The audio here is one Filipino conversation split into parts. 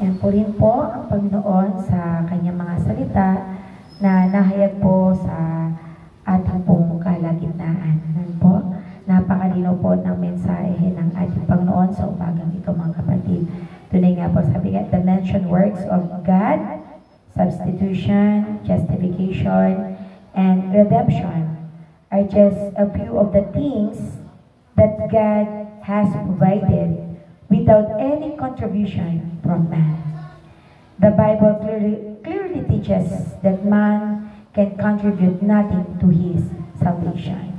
Yan po rin po ang Panginoon sa kanyang mga salita na nahayag po sa ating pong kalagitnaan. Yan po, napakalino po ng mensahe ng ating Panginoon sa umagang ito, mga kapatid. Tunay nga po sabi nga, the mentioned works of God, substitution, justification, and redemption are just a few of the things that God has provided without any contribution from man. The Bible clearly teaches that man can contribute nothing to his salvation.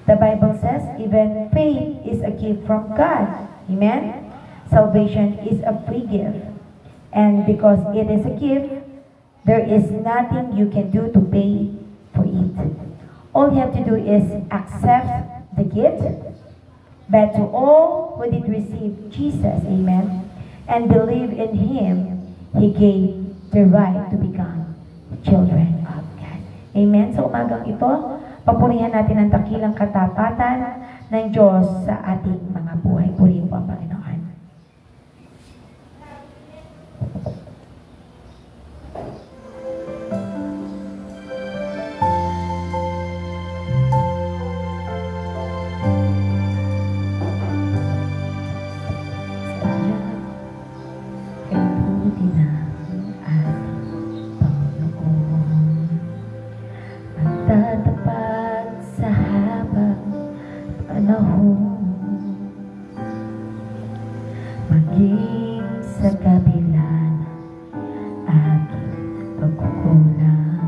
The Bible says even faith is a gift from God. Amen? Salvation is a free gift. And because it is a gift, there is nothing you can do to pay for it. All you have to do is accept the gift, but to all who did receive Jesus, amen, and believe in Him, He gave the right to become children of God. Amen. Sa umagang ito, papurihan natin ang dakilang katapatan ng Diyos sa ating mga buhay. Purihin po ang Panginoon. Maging sa kabila ng aking pagkukulang,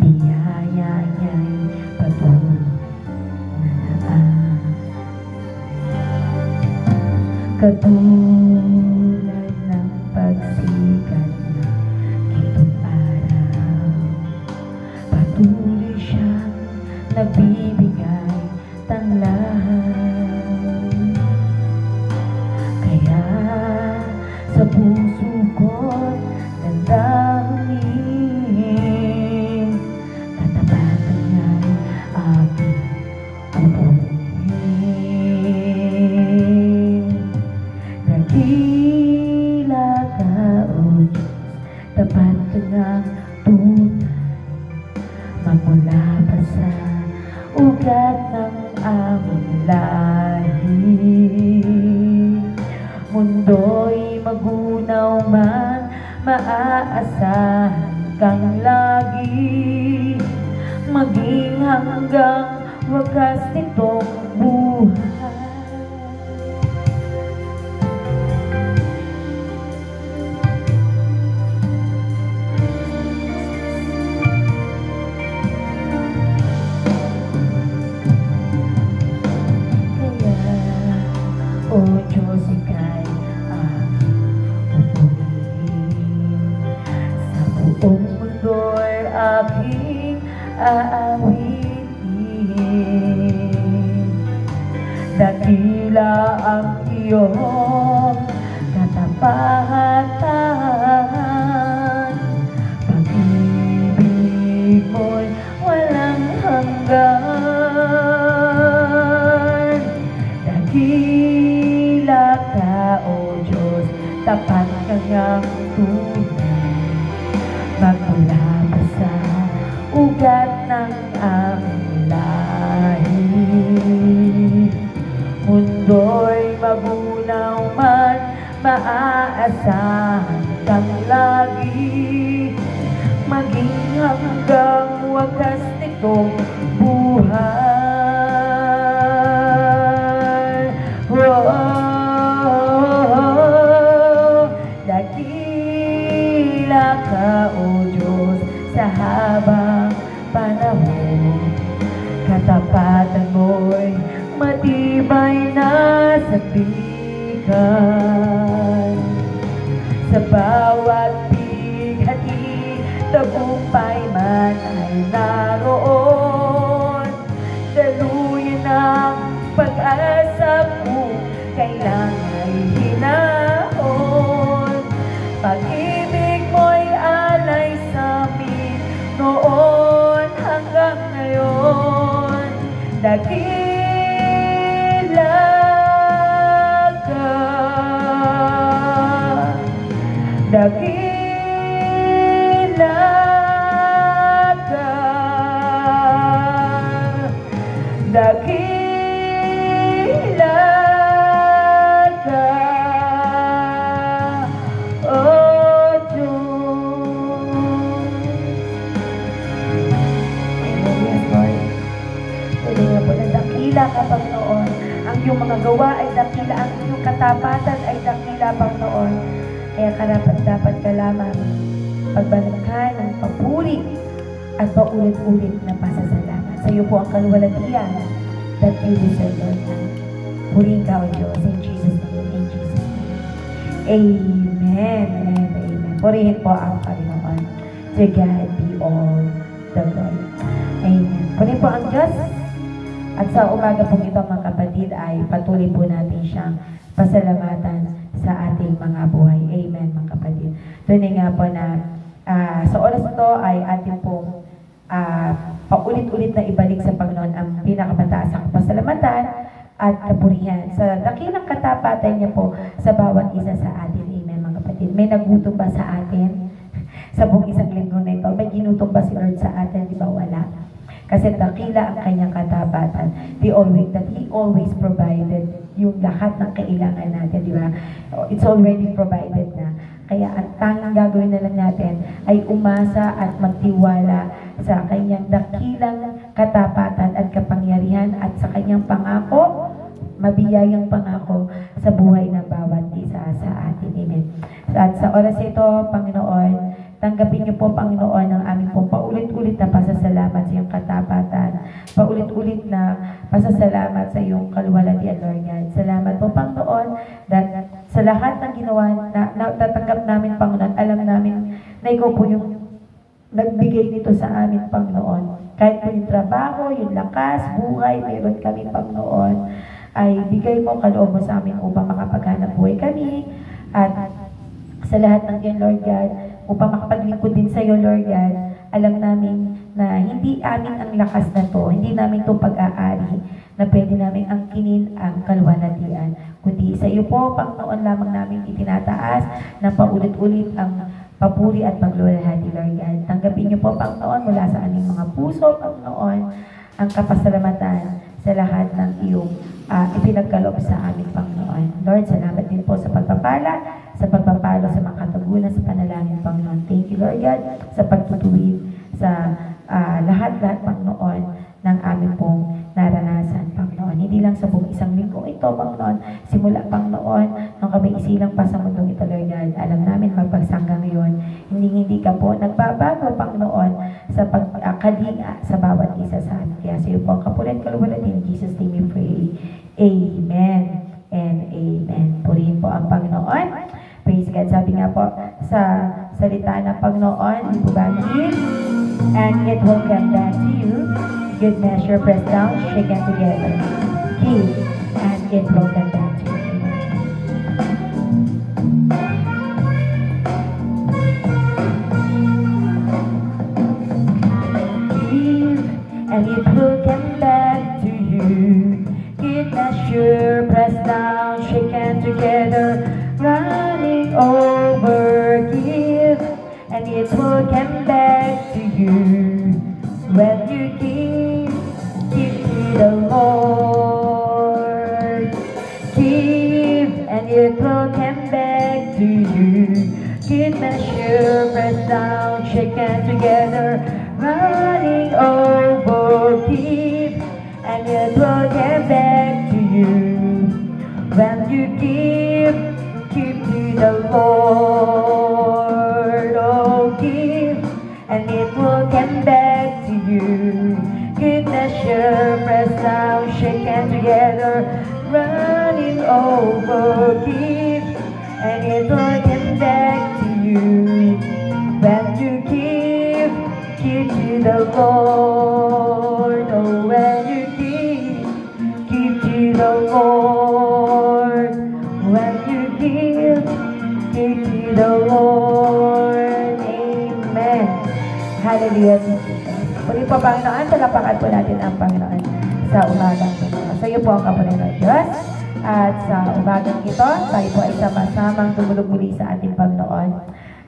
biyaya niya'y patuloy na naan. Katulad ng pagsikat ng gitong araw, patuloy siyang nagbibigay tanglahan. Sa puso ko't nandahangin, katapatan niya'y aking pupunin. Dakila ka, O Diyos, tapat ka ng tunay, magmula pa sa ugat ng aming lahi. Mundo'y magunaw man, maaasahan kang lagi, maging hanggang wakas nitong buhay. Kaya, O Diyos, ika'y buong mundo'y aking aawitin. Dakila ang iyong katapatan, pag-ibig mo'y walang hanggan. Dakila ka, O Diyos, tapat ka ngang tunay, magmula pa sa ugat ng aming lahi. Mundo'y magunaw man, maaasahan kang lagi, maging hanggang wakas nitong buhay. Dakila ka, O Diyos, sa habang panahon, katapatan mo'y matibay na sa bigay. Sa bawat bighati, tagumpay man ay naroon. Daluyan ang pag-asa kung kailan ay hinahon. Pag-ibig mo'y alay sa amin noon hanggang ngayon. Dakila ka. Dakila ka, dakila ka, oh Diyos. Yes, Lord. Tuloy nga po na dakila ka, Panginoon. Ang iyong mga gawa ay dakila, ang iyong katapatan ay dakila, Panginoon. Kaya karapat-dapat ka lamang pagbalaghan ng papuri at paulit-ulit na pasasalamat. Sa iyo po ang kaluwalhatian that you deserve, Lord. Purihin ka, O Diyos, in Jesus' name, in Jesus' name. Amen and amen. Purihin po ang Panginoon. To God be all the glory. Amen. Purihin po ang Diyos. At sa umaga po ito, mga kapatid, ay patuloy po natin siyang pasalamatan sa ating mga buhay. Amen, mga kapatid. Tunay nga po na sa oras ito ay ating pong paulit-ulit na ibalik sa Panginoon ang pinakamataas ang pasalamatan at kapurihan sa dakilang katapatan niya po sa bawat isa sa atin. Amen, mga kapatid. May nagutom ba sa atin? Sa buong isang linggo na ito, may ginutom ba si Lord sa atin? Di ba? Wala. Kasi dakila ang kanyang katapatan. He always provided yung lahat ng kailangan natin, di ba? It's already provided na. Kaya ang tanging gagawin na lang natin ay umasa at magtiwala sa kanyang dakilang katapatan at kapangyarihan at sa kanyang pangako, mabiyayang pangako sa buhay ng bawat isa sa atin. Amen. At sa oras ito, Panginoon, tanggapin niyo po, Panginoon, ang aming pong paulit-ulit na pasasalamat sa iyong katapatan. Paulit-ulit na pasasalamat sa iyong kaluwalhatian, Lord God. Salamat po, Panginoon, that sa lahat ng ginawa na natatanggap namin, Panginoon, alam namin na ikaw po yung nagbigay nito sa amin, Panginoon. Kahit po yung trabaho, yung lakas, buhay, mayroon kami, Panginoon, ay bigay mo, kaloob mo sa amin upang makapaghanap buhay kami. At sa lahat ng yan, Lord God, upang makapaglingkod din sa iyo, Lord God, alam namin na hindi amin ang lakas na to, hindi namin to pag-aari na pwede namin angkinin ang kaluwalhatian. Kundi sa iyo po, Panginoon, lamang namin itinataas na paulit-ulit ang papuri at pagluluwalhati, Lord God. Tanggapin niyo po, Panginoon, mula sa aming mga puso, Panginoon, ang kapasalamatan sa lahat ng iyong ipinagkaloob sa aming Panginoon. Lord, salamat din po sa pagpapala, sa pagpapalo sa mga katagunan sa panalangin, Panginoon. Thank you, Lord God, sa pagtutuwid sa lahat-lahat, Panginoon, ng aming pong naranasan, Panginoon. Hindi lang sa buong isang linggo ito, Panginoon. Simula, Panginoon, nung kami isilang pa sa mundong ito, Lord God. Alam namin magpagsangga ngayon. Hindi ka po nagbabago, Panginoon, sa pagkalinga sa bawat isa sa amin. Kaya sa iyo po ang kapulit kaluwalhatian. In Jesus' name we pray. Amen and amen. Purihin po ang Panginoon. Praise God. Sabi nga po sa salita ng Panginoon, di po ba, give and it will come back to you. Good measure, press down, shaken together. Give and it will come back to you. Give and it will come back to you. Good measure, press down, shaken together, running over. Give and it will come back to you. When you give to the Lord. Give and it will come back to you. Good measure, pressed down, shaken together, running over. Give and it will come back to you. When you give to the Lord. Oh, give and it will come back to you. Good measure, pressed down, shaken together, running over. Give and it will come back to you. When you give to the Lord. Oh, when you give to the Lord. When you give to the Lord. Amen. Hallelujah. Puri po, Panginoon, talapakan po natin ang Panginoon sa umagang po. Sa iyo po ang kapunin ng Diyos. At sa umagang ito, tayo po ay sama-samang tumulog muli sa ating Panginoon,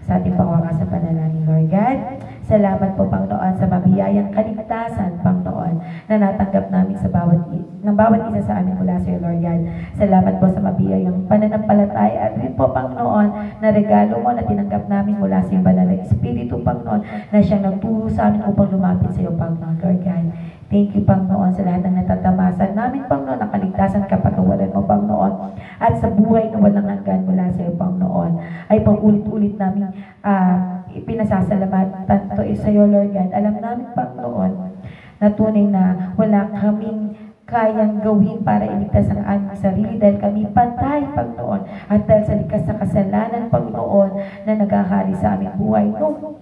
sa ating pangwakas sa panalangin, Lord God. Salamat po, Panginoon, sa mabiyayang kaligtasan, Panginoon, na natanggap namin sa ng bawat isa sa amin mula sa iyo, Lord God. Salamat po sa mabiyayang pananampalataya at rin po, Panginoon, na regalo mo na tinanggap namin mula sa iyong banal na Espiritu, Panginoon, na siyang nagturo sa amin upang lumapit sa iyo, Panginoon, Lord God. Thank you, Panginoon, sa lahat ng natatamasan namin, Panginoon, na kaligtasan, kapatawaran mo, Panginoon, at sa buhay na walang hanggan mula sa iyo, Panginoon, ay paulit-ulit namin ipinasasalamatan to sa iyo, Lord God. Alam namin, Panginoon, na tunay na wala kaming kayang gawin para iligtas ang aming sarili dahil kami patay, Panginoon, at dahil sa likas na kasalanan, Panginoon, na nagkakari sa aming buhay. No,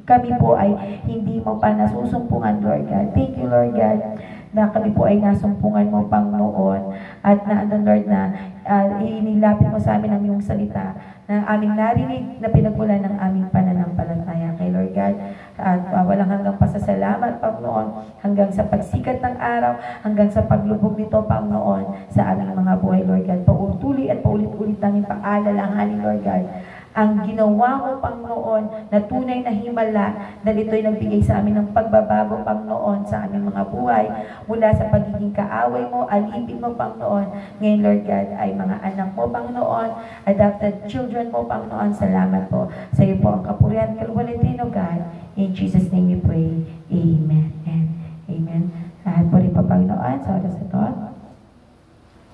kami po ay hindi mo pa nasusumpungan, Lord God. Thank you, Lord God, na kami po ay nasumpungan mo, Panginoon, at na, Lord, na inilapit mo sa amin ang iyong salita na aming narinig na pinagmulan ng aming pananampalataya kay Lord God. At walang hanggang pasasalamat, Panginoon, hanggang sa pagsikat ng araw, hanggang sa paglubog nito, Panginoon, sa aming mga buhay, Lord God. Paulit-ulit at paulit-ulit namin paalalahanin, Lord God, ang ginawa mo, Panginoon, na tunay na himala, dahil ito'y nagbigay sa amin ng pagbabago, Panginoon, sa aming mga buhay, mula sa pagiging kaaway mo, alipin mo, Panginoon. Ngayon, Lord God, ay mga anak mo, Panginoon, adopted children mo, Panginoon. Salamat po. Sa iyo po ang kapurihan, kalwalitin, O God. In Jesus' name we pray. Amen. And amen. Lahat po rin po, Panginoon, sa oras ito.